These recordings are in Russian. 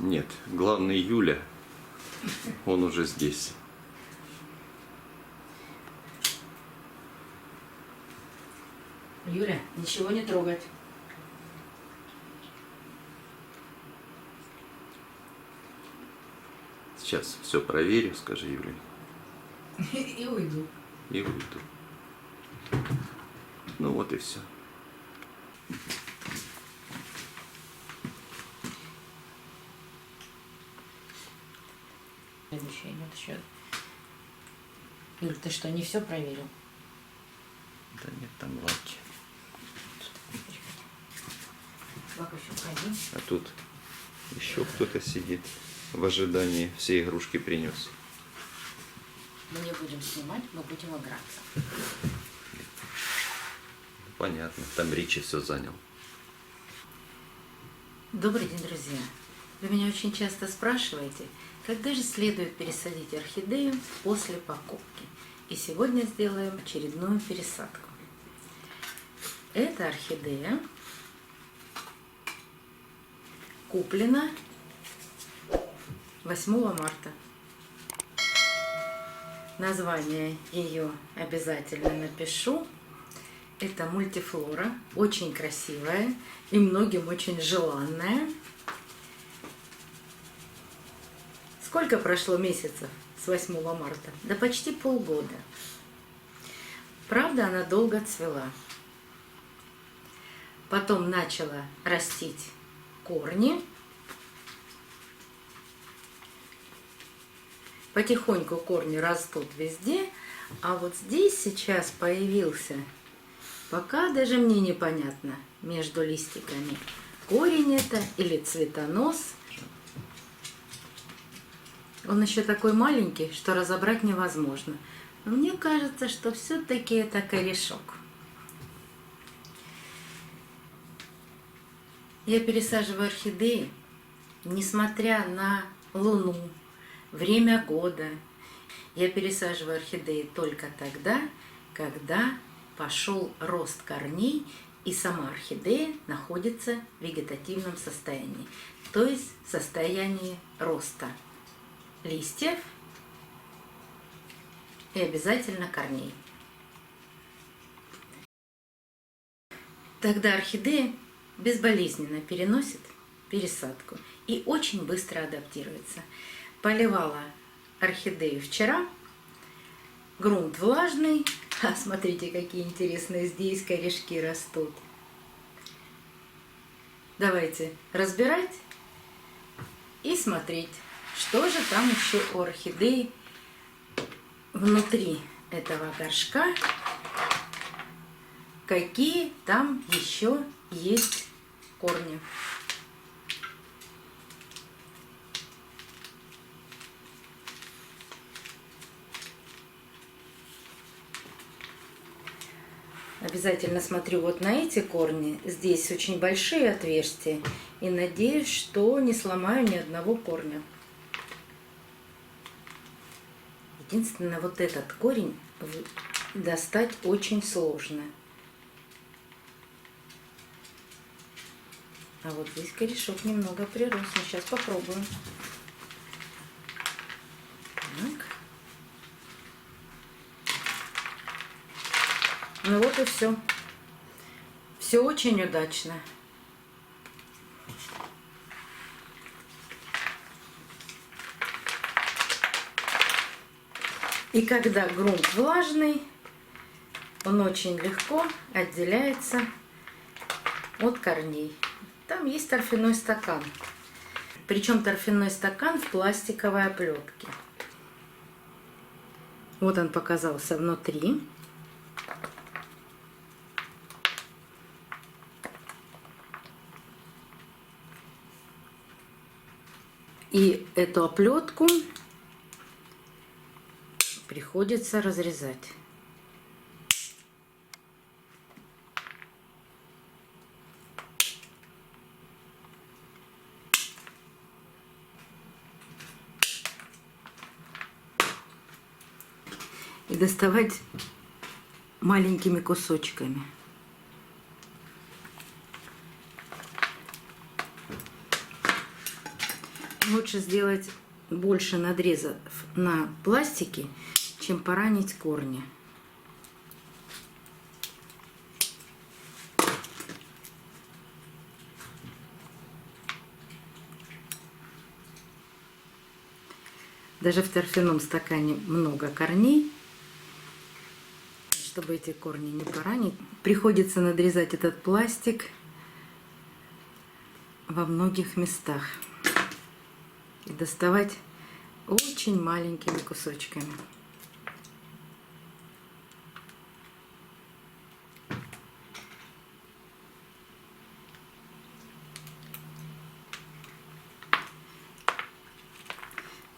Нет, главный Юля, он уже здесь. Юля, ничего не трогать. Сейчас все проверю, скажи Юле, И уйду. и уйду. Ну вот и все. Следующее идет еще. Юль, ты что, не все проверил? Да нет, там лаки. Как еще входи? А тут еще кто-то сидит в ожидании. Все игрушки принес. Мы не будем снимать, мы будем играться. Понятно, там Ричи все занял. Добрый день, друзья. Вы меня очень часто спрашиваете, когда же следует пересадить орхидею после покупки. И сегодня сделаем очередную пересадку. Эта орхидея куплена 8 марта. Название ее обязательно напишу. Это мультифлора, очень красивая и многим очень желанная. Сколько прошло месяцев с 8 марта? Да почти полгода. Правда, она долго цвела. Потом начала растить корни. Потихоньку корни растут везде. А вот здесь сейчас появился, пока даже мне непонятно, между листиками, корень это или цветонос. Он еще такой маленький, что разобрать невозможно. Но мне кажется, что все-таки это корешок. Я пересаживаю орхидеи, несмотря на луну, время года. Я пересаживаю орхидеи только тогда, когда пошел рост корней и сама орхидея находится в вегетативном состоянии, то есть в состоянии роста листьев и обязательно корней. Тогда орхидея безболезненно переносит пересадку и очень быстро адаптируется. Поливала орхидею вчера, грунт влажный, а смотрите, какие интересные здесь корешки растут. Давайте разбирать и смотреть, что же там еще у орхидеи внутри этого горшка, какие там еще есть корни. Обязательно смотрю вот на эти корни. Здесь очень большие отверстия. И надеюсь, что не сломаю ни одного корня. Единственное, вот этот корень достать очень сложно. А вот здесь корешок немного прирос. Но сейчас попробуем. Так. Ну вот и все. Все очень удачно. И когда грунт влажный, он очень легко отделяется от корней. Там есть торфяной стакан. Причем торфяной стакан в пластиковой оплетке. Вот он показался внутри. И эту оплетку приходится разрезать. И доставать маленькими кусочками. Лучше сделать больше надрезов на пластике, чем поранить корни. Даже в торфяном стакане много корней. Чтобы эти корни не поранить, приходится надрезать этот пластик во многих местах и доставать очень маленькими кусочками.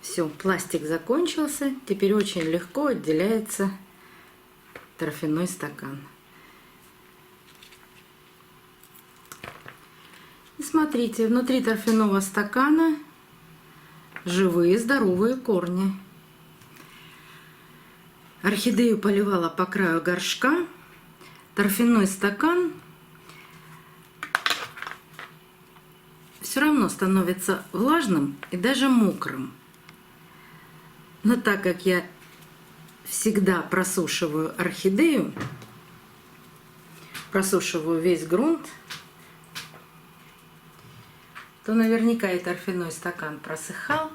Все, пластик закончился. Теперь очень легко отделяется торфяной стакан. И смотрите, внутри торфяного стакана живые здоровые корни. Орхидею поливала по краю горшка. Торфяной стакан все равно становится влажным и даже мокрым. Но так как я всегда просушиваю орхидею, просушиваю весь грунт, то наверняка и торфяной стакан просыхал.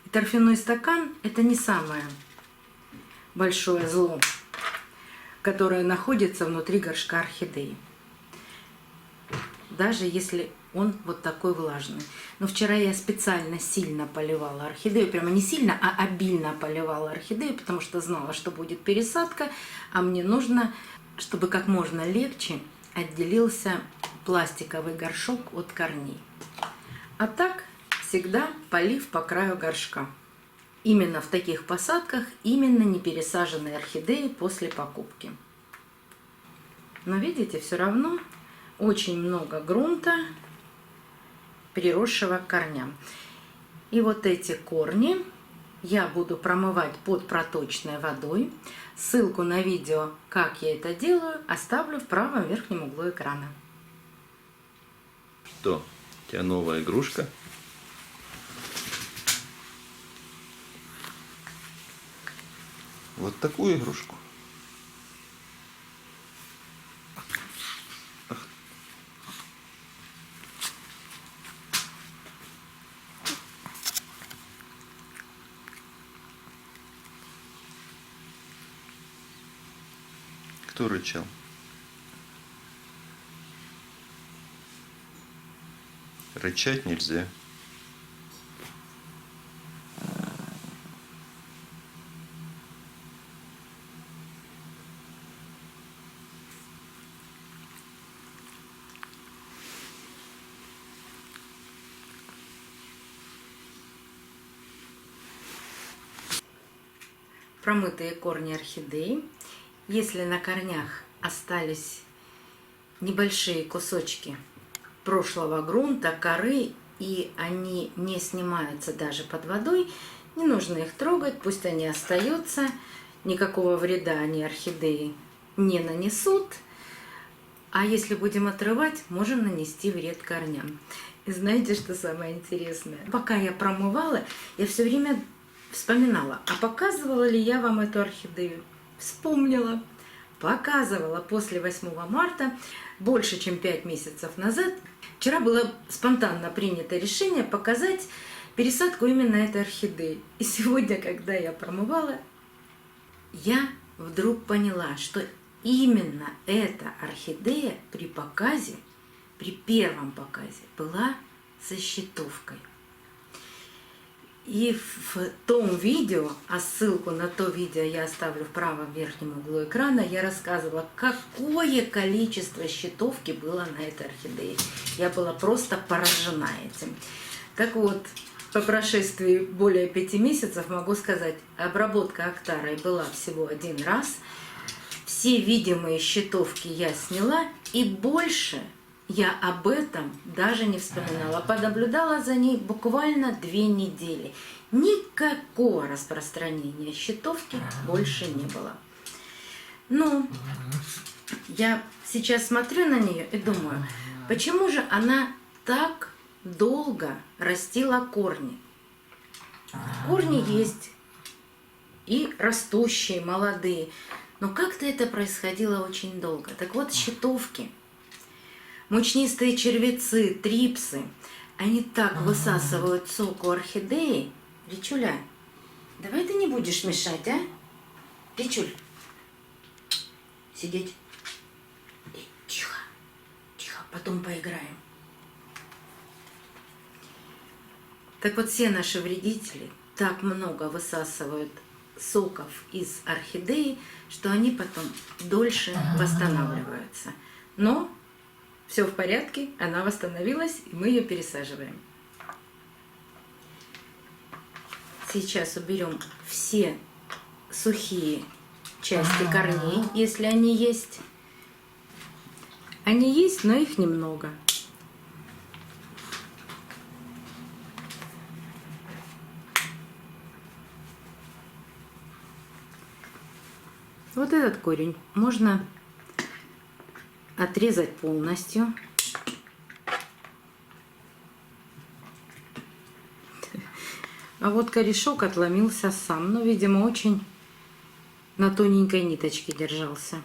И торфяной стакан – это не самое большое зло, которое находится внутри горшка орхидеи. Даже если он вот такой влажный. Но вчера я специально сильно поливала орхидею, прямо не сильно, а обильно поливала орхидею, потому что знала, что будет пересадка, а мне нужно, чтобы как можно легче отделился пластиковый горшок от корней. А так всегда полив по краю горшка. Именно в таких посадках, именно не пересаженные орхидеи после покупки. Но видите, все равно очень много грунта, приросшего к корням. И вот эти корни я буду промывать под проточной водой. Ссылку на видео, как я это делаю, оставлю в правом верхнем углу экрана. Что, у тебя новая игрушка? Вот такую игрушку. Кто рычал? Рычать нельзя. Промытые корни орхидеи. Если на корнях остались небольшие кусочки прошлого грунта, коры, и они не снимаются даже под водой, не нужно их трогать, пусть они остаются, никакого вреда они орхидеи не нанесут. А если будем отрывать, можем нанести вред корням. И знаете, что самое интересное? Пока я промывала, я все время вспоминала, а показывала ли я вам эту орхидею? Вспомнила. Показывала после 8 марта, больше чем 5 месяцев назад. Вчера было спонтанно принято решение показать пересадку именно этой орхидеи. И сегодня, когда я промывала, я вдруг поняла, что именно эта орхидея при показе, при первом показе, была со щитовкой. И в том видео, а ссылку на то видео я оставлю в правом верхнем углу экрана, я рассказывала, какое количество щитовки было на этой орхидее. Я была просто поражена этим. Так вот, по прошествии более 5 месяцев могу сказать, обработка Актарой была всего 1 раз. Все видимые щитовки я сняла, и больше я об этом даже не вспоминала. Понаблюдала за ней буквально 2 недели. Никакого распространения щитовки больше не было. Но я сейчас смотрю на нее и думаю, почему же она так долго растила корни. Корни есть и растущие, молодые. Но как-то это происходило очень долго. Так вот, щитовки, мучнистые червецы, трипсы, они так высасывают сок у орхидеи. Ричуля, давай ты не будешь мешать, а? Ричуль, сидеть. Тихо, тихо, потом поиграем. Так вот, все наши вредители так много высасывают соков из орхидеи, что они потом дольше восстанавливаются. Но все в порядке, она восстановилась, и мы ее пересаживаем. Сейчас уберем все сухие части корней, если они есть. Они есть, но их немного. Вот этот корень можно отрезать полностью. А вот корешок отломился сам, но, видимо, очень на тоненькой ниточке держался.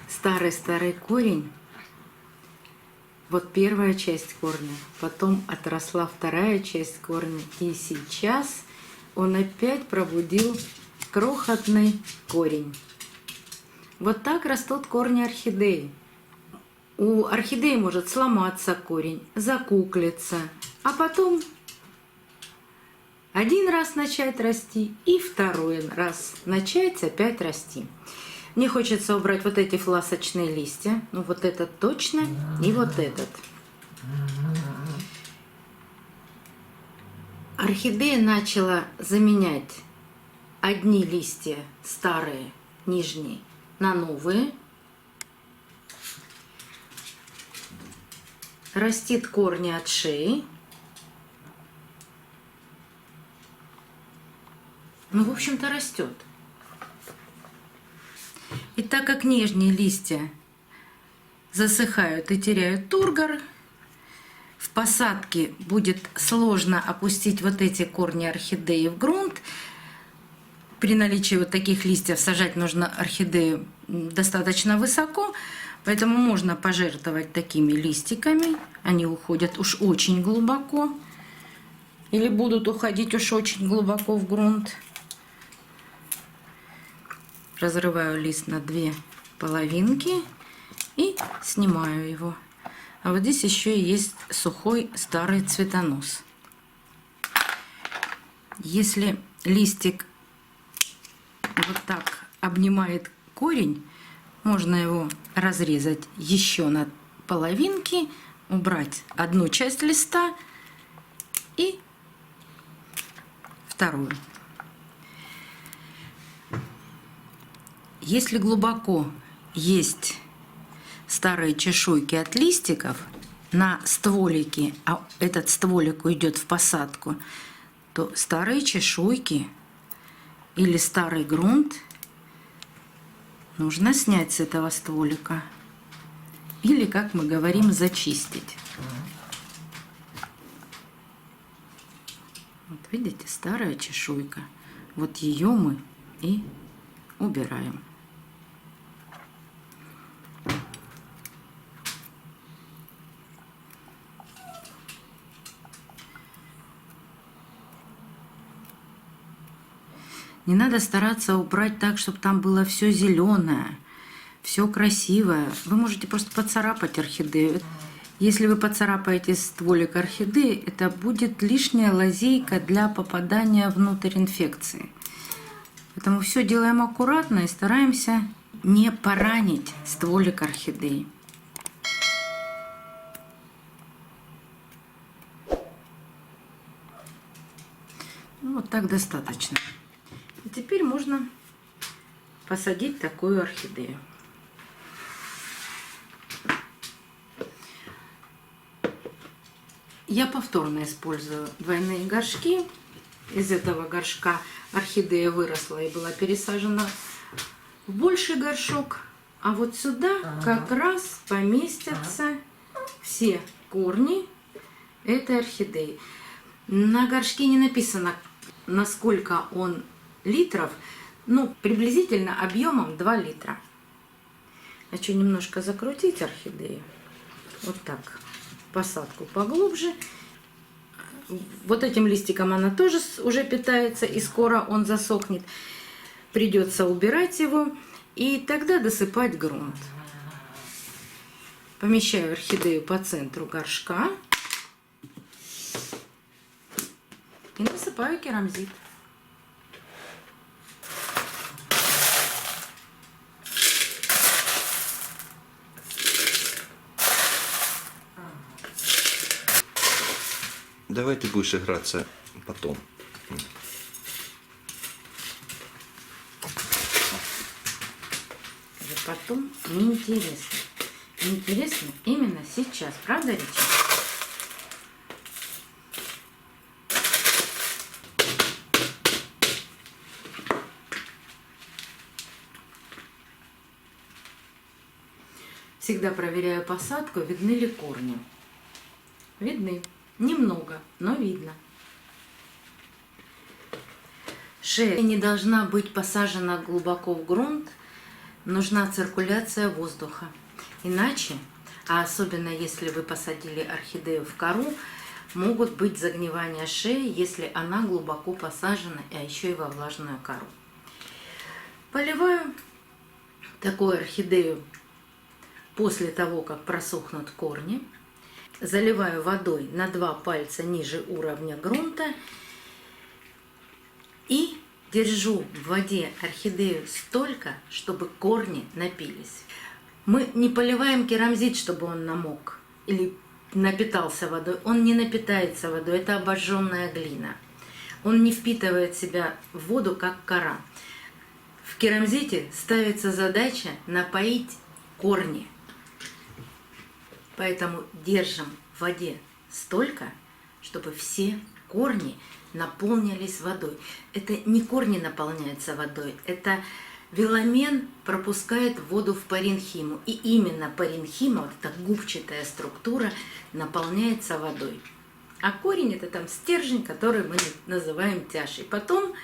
Старый-старый корень. Вот первая часть корня, потом отросла вторая часть корня, и сейчас он опять пробудил крохотный корень. Вот так растут корни орхидеи. У орхидеи может сломаться корень, закуклиться, а потом один раз начать расти и второй раз начать опять расти. Мне хочется убрать вот эти фласочные листья. Ну, вот этот точно. И вот этот. Орхидея начала заменять одни листья, старые, нижние, на новые. Растит корни от шеи. Ну, в общем-то, растет. И так как нижние листья засыхают и теряют тургор, в посадке будет сложно опустить вот эти корни орхидеи в грунт. При наличии вот таких листьев сажать нужно орхидею достаточно высоко, поэтому можно пожертвовать такими листиками. Они уходят уж очень глубоко или будут уходить уж очень глубоко в грунт. Разрываю лист на две половинки и снимаю его. А вот здесь еще есть сухой старый цветонос. Если листик вот так обнимает корень, можно его разрезать еще на половинки, убрать одну часть листа и вторую. Если глубоко есть старые чешуйки от листиков на стволике, а этот стволик уйдет в посадку, то старые чешуйки или старый грунт нужно снять с этого стволика. Или, как мы говорим, зачистить. Вот видите, старая чешуйка. Вот ее мы и убираем. Не надо стараться убрать так, чтобы там было все зеленое, все красивое. Вы можете просто поцарапать орхидею. Если вы поцарапаете стволик орхидеи, это будет лишняя лазейка для попадания внутрь инфекции. Поэтому все делаем аккуратно и стараемся не поранить стволик орхидеи. Ну, вот так достаточно. И теперь можно посадить такую орхидею. Я повторно использую двойные горшки. Из этого горшка орхидея выросла и была пересажена в больший горшок. А вот сюда как раз поместятся все корни этой орхидеи. На горшке не написано, насколько он литров, ну, приблизительно объемом 2 литра. Хочу немножко закрутить орхидею. Вот так. Посадку поглубже. Вот этим листиком она тоже уже питается, и скоро он засохнет. Придется убирать его и тогда досыпать грунт. Помещаю орхидею по центру горшка и насыпаю керамзит. Давай ты будешь играться потом. Потом неинтересно. Интересно именно сейчас. Правда, Ричард? Всегда проверяю посадку, видны ли корни. Видны. Немного, но видно. Шея не должна быть посажена глубоко в грунт. Нужна циркуляция воздуха. Иначе, а особенно если вы посадили орхидею в кору, могут быть загнивания шеи, если она глубоко посажена, а еще и во влажную кору. Поливаю такую орхидею после того, как просохнут корни. Заливаю водой на 2 пальца ниже уровня грунта и держу в воде орхидею столько, чтобы корни напились. Мы не поливаем керамзит, чтобы он намок или напитался водой. Он не напитается водой, это обожженная глина. Он не впитывает в себя воду, как кора. В керамзите ставится задача напоить корни. Поэтому держим в воде столько, чтобы все корни наполнились водой. Это не корни наполняются водой, это веломен пропускает воду в паренхиму. И именно паренхима, вот эта губчатая структура, наполняется водой. А корень — это там стержень, который мы называем тяжей. Потом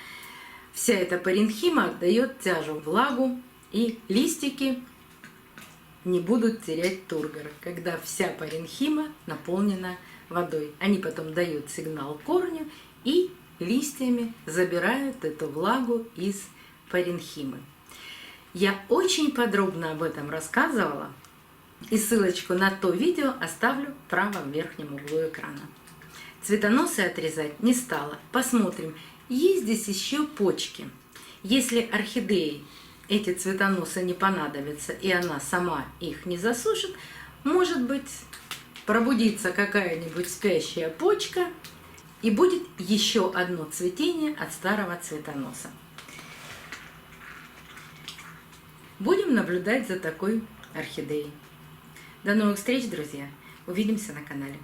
вся эта паренхима отдает тяжу, влагу, и листики не будут терять тургор, когда вся паренхима наполнена водой. Они потом дают сигнал корню и листьями забирают эту влагу из паренхимы. Я очень подробно об этом рассказывала, и ссылочку на то видео оставлю в правом верхнем углу экрана. Цветоносы отрезать не стала. Посмотрим, есть здесь еще почки. Если орхидеи эти цветоносы не понадобятся, и она сама их не засушит, может быть, пробудится какая-нибудь спящая почка, и будет еще одно цветение от старого цветоноса. Будем наблюдать за такой орхидеей. До новых встреч, друзья! Увидимся на канале.